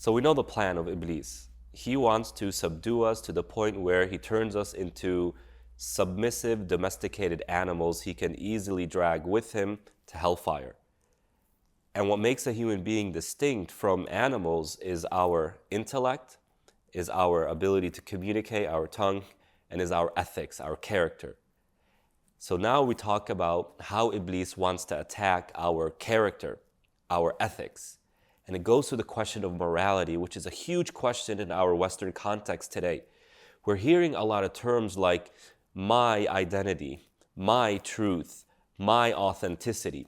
So we know the plan of Iblis. He wants to subdue us to the point where he turns us into submissive, domesticated animals he can easily drag with him to hellfire. And what makes a human being distinct from animals is our intellect, is our ability to communicate, our tongue, and is our ethics, our character. So now we talk about how Iblis wants to attack our character, our ethics. And it goes to the question of morality, which is a huge question in our Western context today. We're hearing a lot of terms like my identity, my truth, my authenticity.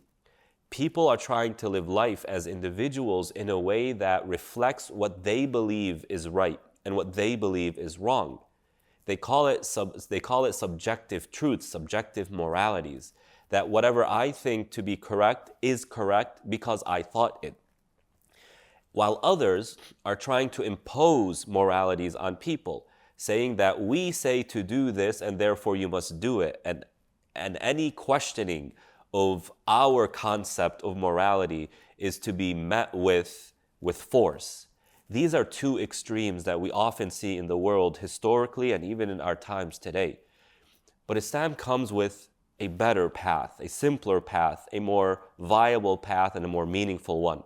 People are trying to live life as individuals in a way that reflects what they believe is right and what they believe is wrong. They call it subjective truths, subjective moralities, that whatever I think to be correct is correct because I thought it. While others are trying to impose moralities on people, saying that we say to do this and therefore you must do it. And any questioning of our concept of morality is to be met with force. These are two extremes that we often see in the world historically and even in our times today. But Islam comes with a better path, a simpler path, a more viable path, and a more meaningful one.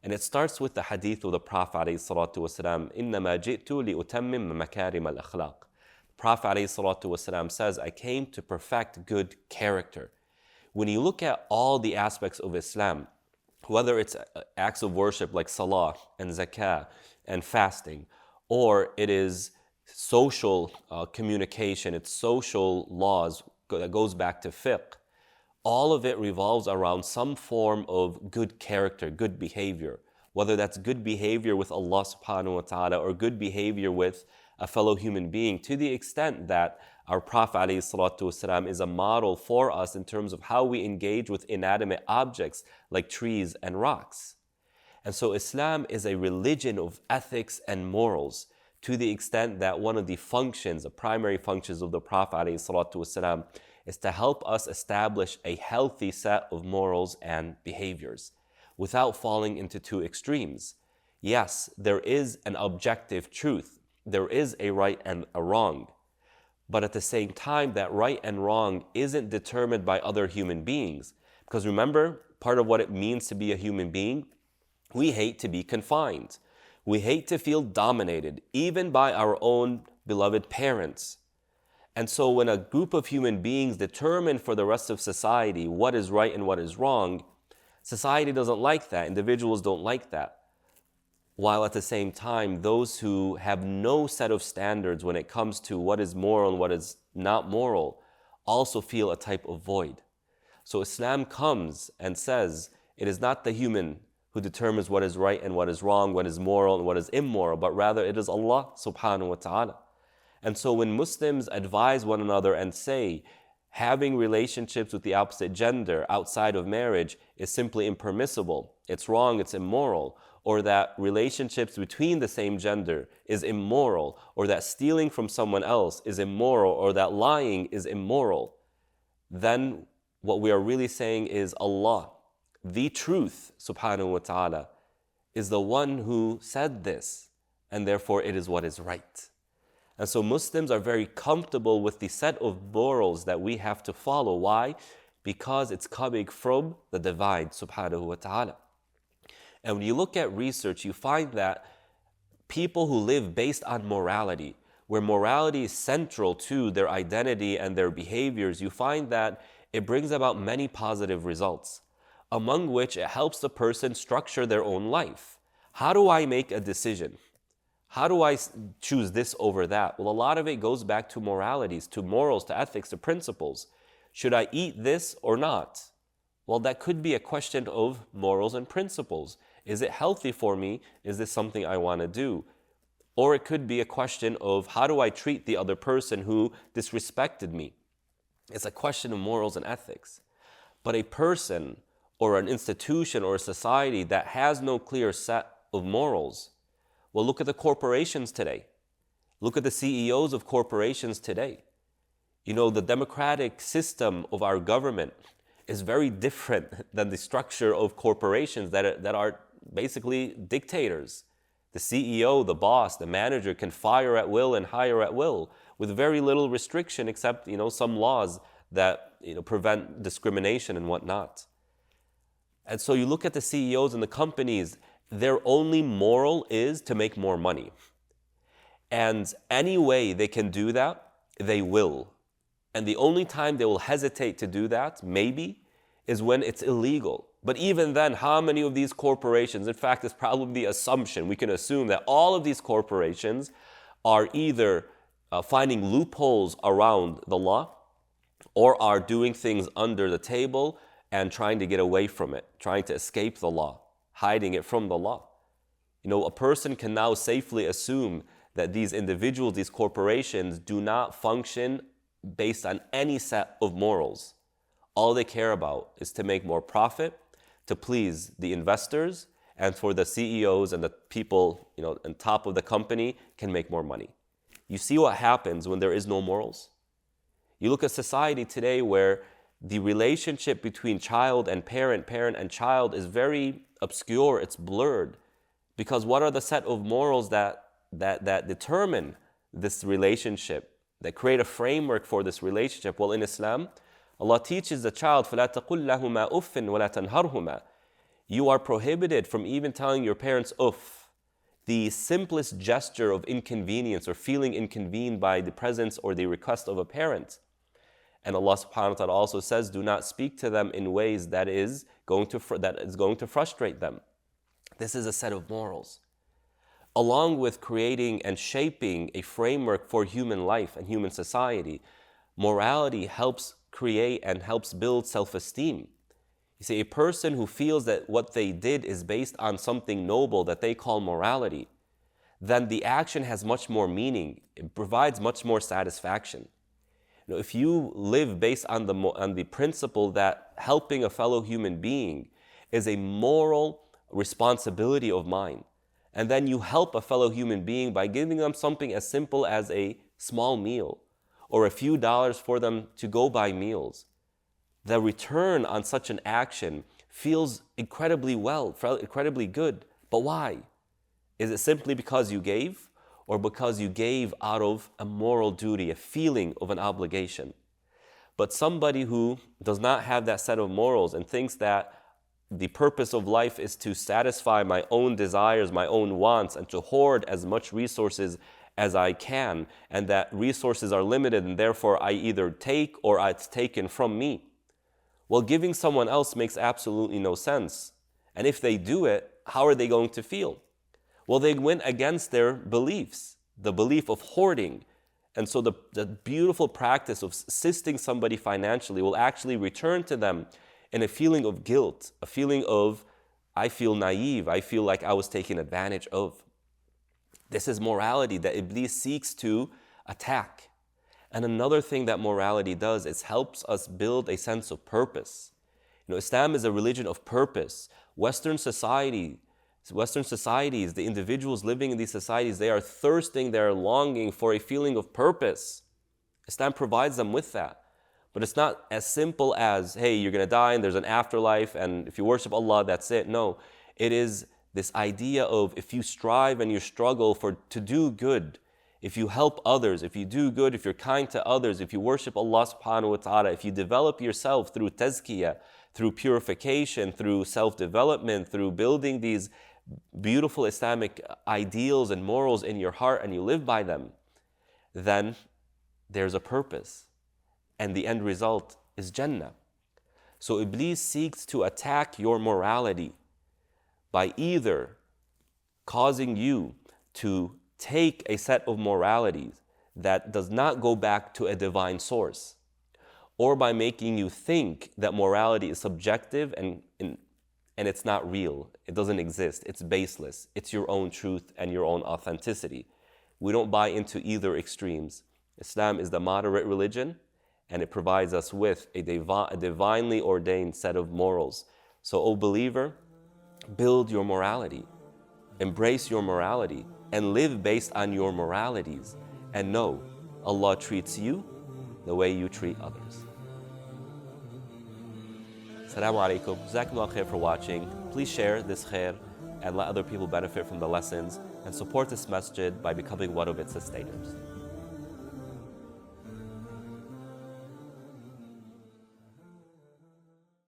And it starts with the hadith of the Prophet ﷺ, إِنَّمَا جِئْتُ لِأُتَمِّمَ مَكَارِمَ الْأَخْلَاقِ. The Prophet ﷺ says, I came to perfect good character. When you look at all the aspects of Islam, whether it's acts of worship like salah and zakah and fasting, or it is social communication, it's social laws that goes back to fiqh, all of it revolves around some form of good character, good behavior, whether that's good behavior with Allah subhanahu wa ta'ala or good behavior with a fellow human being, to the extent that our Prophet ﷺ is a model for us in terms of how we engage with inanimate objects like trees and rocks. And so Islam is a religion of ethics and morals, to the extent that one of the functions, the primary functions of the Prophet ﷺ is to help us establish a healthy set of morals and behaviors without falling into two extremes. Yes, there is an objective truth. There is a right and a wrong. But at the same time, that right and wrong isn't determined by other human beings. Because remember, part of what it means to be a human being, we hate to be confined. We hate to feel dominated, even by our own beloved parents. And so when a group of human beings determine for the rest of society what is right and what is wrong, society doesn't like that. Individuals don't like that. While at the same time, those who have no set of standards when it comes to what is moral and what is not moral also feel a type of void. So Islam comes and says it is not the human who determines what is right and what is wrong, what is moral and what is immoral, but rather it is Allah subhanahu wa ta'ala. And so when Muslims advise one another and say having relationships with the opposite gender outside of marriage is simply impermissible, it's wrong, it's immoral, or that relationships between the same gender is immoral, or that stealing from someone else is immoral, or that lying is immoral, then what we are really saying is Allah, the truth, subhanahu wa ta'ala, is the one who said this, and therefore it is what is right. And so Muslims are very comfortable with the set of morals that we have to follow. Why? Because it's coming from the divine, subhanahu wa ta'ala. And when you look at research, you find that people who live based on morality, where morality is central to their identity and their behaviors, you find that it brings about many positive results, among which it helps the person structure their own life. How do I make a decision? How do I choose this over that? Well, a lot of it goes back to moralities, to morals, to ethics, to principles. Should I eat this or not? Well, that could be a question of morals and principles. Is it healthy for me? Is this something I want to do? Or it could be a question of how do I treat the other person who disrespected me? It's a question of morals and ethics. But a person or an institution or a society that has no clear set of morals, well, look at the corporations today. Look at the CEOs of corporations today. You know, the democratic system of our government is very different than the structure of corporations that are basically dictators. The CEO, the boss, the manager can fire at will and hire at will with very little restriction except, some laws that, prevent discrimination and whatnot. And so you look at the CEOs and the companies, their only moral is to make more money. And any way they can do that, they will. And the only time they will hesitate to do that, maybe, is when it's illegal. But even then, how many of these corporations, in fact, it's probably the assumption, we can assume that all of these corporations are either finding loopholes around the law or are doing things under the table and trying to get away from it, trying to escape the law, hiding it from the law. A person can now safely assume that these individuals, these corporations, do not function based on any set of morals. All they care about is to make more profit, to please the investors, and for the CEOs and the people, on top of the company can make more money. You see what happens when there is no morals? You look at society today where the relationship between child and parent, parent and child is very obscure, it's blurred. Because what are the set of morals that determine this relationship, that create a framework for this relationship? Well, in Islam, Allah teaches the child, فَلَا تَقُلْ لَهُمَا أُفٍّ وَلَا تَنْهَرْهُمَا. You are prohibited from even telling your parents uff, the simplest gesture of inconvenience or feeling inconvened by the presence or the request of a parent. And Allah subhanahu wa ta'ala also says, do not speak to them in ways that is going to frustrate them. This is a set of morals. Along with creating and shaping a framework for human life and human society, morality helps create and helps build self-esteem. You see, a person who feels that what they did is based on something noble that they call morality, then the action has much more meaning. It provides much more satisfaction. If you live based on the principle that helping a fellow human being is a moral responsibility of mine, and then you help a fellow human being by giving them something as simple as a small meal or a few dollars for them to go buy meals, the return on such an action feels incredibly good. But why? Is it simply because you gave, or because you gave out of a moral duty, a feeling of an obligation? But somebody who does not have that set of morals and thinks that the purpose of life is to satisfy my own desires, my own wants, and to hoard as much resources as I can, and that resources are limited and therefore I either take or it's taken from me. Well, giving someone else makes absolutely no sense. And if they do it, how are they going to feel? Well, they went against their beliefs, the belief of hoarding. And so the beautiful practice of assisting somebody financially will actually return to them in a feeling of guilt, a feeling of, I feel naive, I feel like I was taken advantage of. This is morality that Iblis seeks to attack. And another thing that morality does is helps us build a sense of purpose. Islam is a religion of purpose. Western societies, the individuals living in these societies, they are thirsting, they are longing for a feeling of purpose. Islam provides them with that. But it's not as simple as, hey, you're going to die and there's an afterlife, and if you worship Allah, that's it. No, it is this idea of if you strive and you struggle to do good, if you help others, if you do good, if you're kind to others, if you worship Allah subhanahu wa ta'ala, if you develop yourself through tazkiyah, through purification, through self-development, through building these beautiful Islamic ideals and morals in your heart and you live by them, then there's a purpose. And the end result is Jannah. So Iblis seeks to attack your morality by either causing you to take a set of moralities that does not go back to a divine source, or by making you think that morality is subjective and it's not real. It doesn't exist. It's baseless. It's your own truth and your own authenticity. We don't buy into either extremes. Islam is the moderate religion, and it provides us with a divinely ordained set of morals. So, O believer, build your morality, embrace your morality, and live based on your moralities. And know Allah treats you the way you treat others. Assalamu alaikum. Jazakumullah khair for watching. Please share this khair and let other people benefit from the lessons, and support this masjid by becoming one of its sustainers.